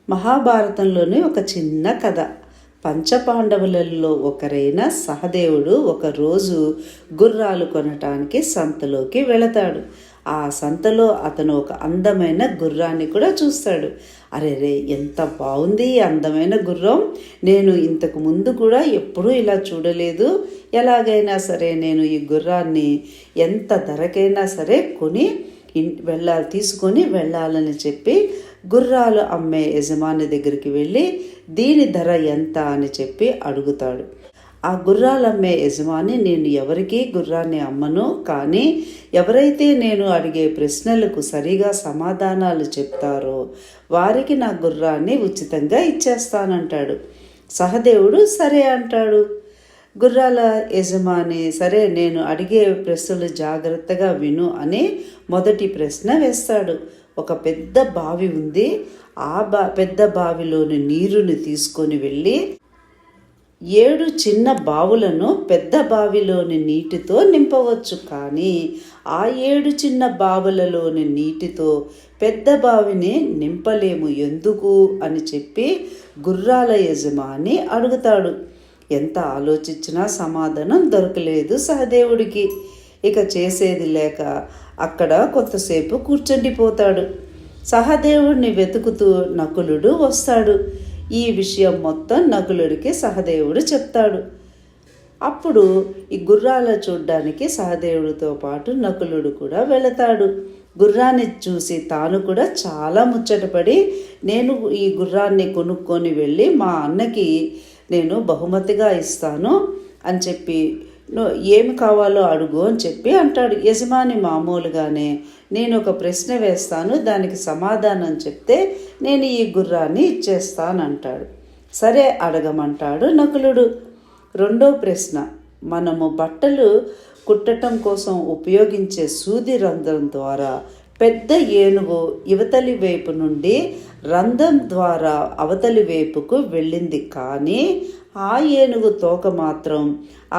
మహాభారతంలోని ఒక చిన్న కథ. పంచపాండవులలో ఒకరైన సహదేవుడు ఒకరోజు గుర్రాలు కొనటానికి సంతలోకి వెళతాడు. ఆ సంతలో అతను ఒక అందమైన గుర్రాన్ని కూడా చూస్తాడు. అరే ఎంత బాగుంది ఈ అందమైన గుర్రం! నేను ఇంతకు ముందు కూడా ఎప్పుడూ ఇలా చూడలేదు. ఎలాగైనా సరే నేను ఈ గుర్రాన్ని ఎంత ధరకైనా సరే కొని తీసుకొని వెళ్ళాలని చెప్పి గుర్రాలు అమ్మే యజమాని దగ్గరికి వెళ్ళి దీని ధర ఎంత అని చెప్పి అడుగుతాడు. ఆ గుర్రాలు అమ్మే యజమాని, నేను ఎవరికీ గుర్రాన్ని అమ్మను, కానీ ఎవరైతే నేను అడిగే ప్రశ్నలకు సరిగా సమాధానాలు చెప్తారో వారికి నా గుర్రాన్ని ఉచితంగా ఇచ్చేస్తానంటాడు. సహదేవుడు సరే అంటాడు. గుర్రాల యజమాని, సరే నేను అడిగే ప్రశ్నలు జాగ్రత్తగా విను అని మొదటి ప్రశ్న వేస్తాడు. ఒక పెద్ద బావి ఉంది. ఆ పెద్ద బావిలోని నీరుని తీసుకొని వెళ్ళి 7 చిన్న బావులను పెద్ద బావిలోని నీటితో నింపవచ్చు, కానీ ఆ 7 చిన్న బావులలోని నీటితో పెద్ద బావిని నింపలేము, ఎందుకు అని చెప్పి గుర్రాల యజమాని అడుగుతాడు. ఎంత ఆలోచించినా సమాధానం దొరకలేదు సహదేవుడికి. ఇక చేసేది లేక అక్కడ కొంతసేపు కూర్చుండిపోతాడు. సహదేవుడిని వెతుకుతూ నకులుడు వస్తాడు. ఈ విషయం మొత్తం నకులుడికి సహదేవుడు చెప్తాడు. అప్పుడు ఈ గుర్రాల చూడ్డానికి సహదేవుడితో పాటు నకులుడు కూడా వెళతాడు. గుర్రాన్ని చూసి తాను కూడా చాలా ముచ్చటపడి, నేను ఈ గుర్రాన్ని కొనుక్కొని వెళ్ళి మా అన్నకి నేను బహుమతిగా ఇస్తాను అని చెప్పి, ఏమి కావాలో అడుగు అని చెప్పి అంటాడు. యజమాని మామూలుగానే నేను ఒక ప్రశ్న వేస్తాను, దానికి సమాధానం చెప్తే నేను ఈ గుర్రాన్ని ఇచ్చేస్తానంటాడు. సరే అడగమంటాడు నకులుడు. రెండో ప్రశ్న, మనము బట్టలు కుట్టడం కోసం ఉపయోగించే సూది రంధ్రం ద్వారా పెద్ద ఏనుగు యువతలి వైపు నుండి రంధ్రం ద్వారా అవతలి వైపుకు వెళ్ళింది, కానీ ఆ ఏనుగు తోక మాత్రం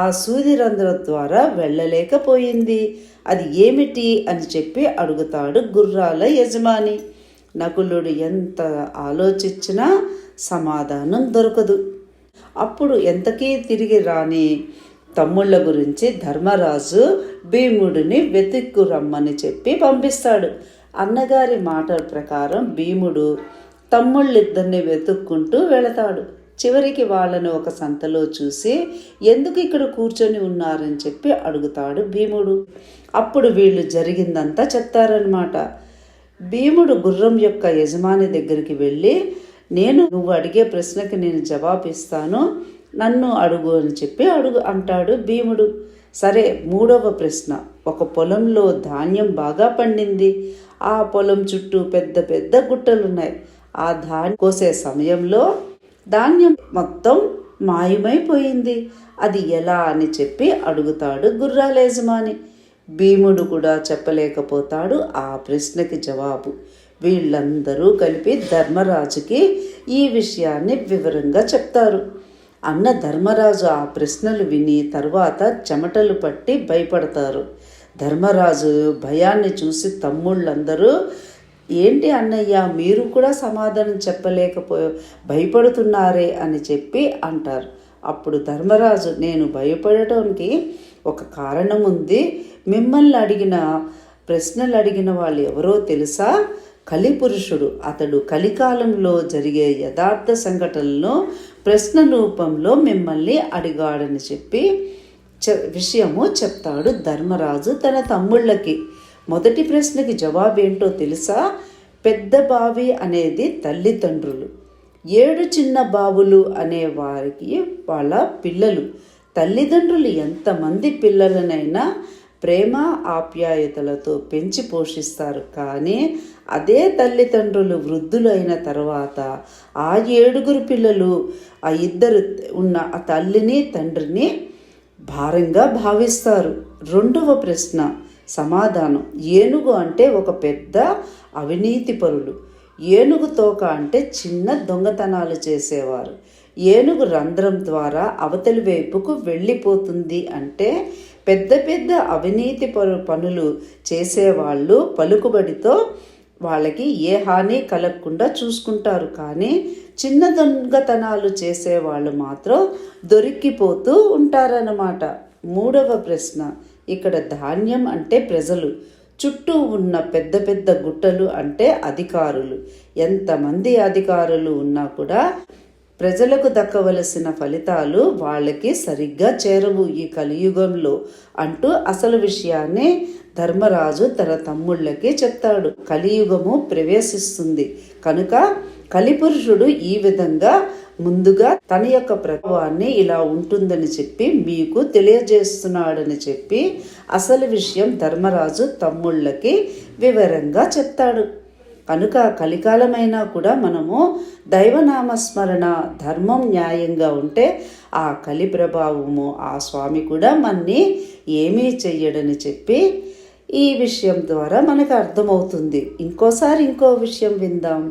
ఆ సూది రంధ్రం ద్వారా వెళ్ళలేకపోయింది. అది ఏమిటి అని చెప్పి అడుగుతాడు గుర్రాల యజమాని. నకులుడు ఎంత ఆలోచించినా సమాధానం దొరకదు. అప్పుడు ఎంతకీ తిరిగి రాని తమ్ముళ్ళ గురించి ధర్మరాజు భీముడిని వెతుక్కు రమ్మని చెప్పి పంపిస్తాడు. అన్నగారి మాటల ప్రకారం భీముడు తమ్ముళ్ళిద్దరిని వెతుక్కుంటూ వెళతాడు. చివరికి వాళ్ళని ఒక సంతలో చూసి ఎందుకు ఇక్కడ కూర్చొని ఉన్నారని చెప్పి అడుగుతాడు భీముడు. అప్పుడు వీళ్ళు జరిగిందంతా చెప్తారనమాట. భీముడు గుర్రం యొక్క యజమాని దగ్గరికి వెళ్ళి, నువ్వు అడిగే ప్రశ్నకి నేను జవాబిస్తాను, నన్ను అడుగు అని చెప్పి అంటాడు భీముడు. సరే, మూడవ ప్రశ్న, ఒక పొలంలో ధాన్యం బాగా పండింది. ఆ పొలం చుట్టూ పెద్ద పెద్ద గుట్టలున్నాయి. ఆ ధాన్యం కోసే సమయంలో ధాన్యం మొత్తం మాయమైపోయింది. అది ఎలా అని చెప్పి అడుగుతాడు గుర్రాల యజమాని. భీముడు కూడా చెప్పలేకపోతాడు ఆ ప్రశ్నకి జవాబు. వీళ్ళందరూ కలిపి ధర్మరాజుకి ఈ విషయాన్ని వివరంగా చెప్తారు. అన్న ధర్మరాజు ఆ ప్రశ్నలు విని తర్వాత చెమటలు పట్టి భయపడతారు. ధర్మరాజు భయాన్ని చూసి తమ్ముళ్ళందరూ, ఏంటి అన్నయ్య, మీరు కూడా సమాధానం భయపడుతున్నారే అని చెప్పి అంటారు. అప్పుడు ధర్మరాజు, నేను భయపడటానికి ఒక కారణం ఉంది. మిమ్మల్ని ప్రశ్నలు అడిగిన వాళ్ళు ఎవరో తెలుసా? కలిపురుషుడు. అతడు కలికాలంలో జరిగే యథార్థ సంఘటనలను ప్రశ్న రూపంలో మిమ్మల్ని అడిగాడని చెప్పి విషయము చెప్తాడు ధర్మరాజు తన తమ్ముళ్ళకి. మొదటి ప్రశ్నకి జవాబేంటో తెలుసా? పెద్ద బావి అనేది తల్లిదండ్రులు, 7 చిన్న బావులు అనే వారికి వాళ్ళ పిల్లలు. తల్లిదండ్రులు ఎంతమంది పిల్లలనైనా ప్రేమ ఆప్యాయతలతో పెంచి పోషిస్తారు, కానీ అదే తల్లిదండ్రులు వృద్ధులైన తర్వాత ఆ 7 పిల్లలు ఆ ఇద్దరు ఉన్న ఆ తల్లిని తండ్రిని భారంగా భావిస్తారు. రెండవ ప్రశ్న సమాధానం, ఏనుగు అంటే ఒక పెద్ద అవినీతిపరులు, ఏనుగు తోక అంటే చిన్న దొంగతనాలు చేసేవారు, ఏనుగు రంధ్రం ద్వారా అవతలి వైపుకు వెళ్ళిపోతుంది అంటే పెద్ద పెద్ద అవినీతి పనులు చేసేవాళ్ళు పలుకుబడితో వాళ్ళకి ఏ హాని కలగకుండా చూసుకుంటారు. కానీ చిన్న దొంగతనాలు చేసేవాళ్ళు మాత్రం దొరికిపోతూ ఉంటారన్నమాట. మూడవ ప్రశ్న, ఇక్కడ ధాన్యం అంటే ప్రజలు, చుట్టూ ఉన్న పెద్ద పెద్ద గుట్టలు అంటే అధికారులు. ఎంతమంది అధికారులు ఉన్నా కూడా ప్రజలకు దక్కవలసిన ఫలితాలు వాళ్ళకి సరిగ్గా చేరవు ఈ కలియుగంలో అంటూ అసలు విషయాన్ని ధర్మరాజు తన తమ్ముళ్ళకి చెప్తాడు. కలియుగము ప్రవేశిస్తుంది కనుక కలిపురుషుడు ఈ విధంగా ముందుగా తన యొక్క ప్రభావాన్ని ఇలా ఉంటుందని చెప్పి మీకు తెలియజేస్తున్నాడని చెప్పి అసలు విషయం ధర్మరాజు తమ్ముళ్ళకి వివరంగా చెప్తాడు. కనుక కలికాలమైనా కూడా మనము దైవనామస్మరణ, ధర్మం న్యాయంగా ఉంటే ఆ కలి ప్రభావము ఆ స్వామి కూడా మనని ఏమీ చెయ్యడని చెప్పి ఈ విషయం ద్వారా మనకు అర్థమవుతుంది. ఇంకోసారి ఇంకో విషయం విందాం.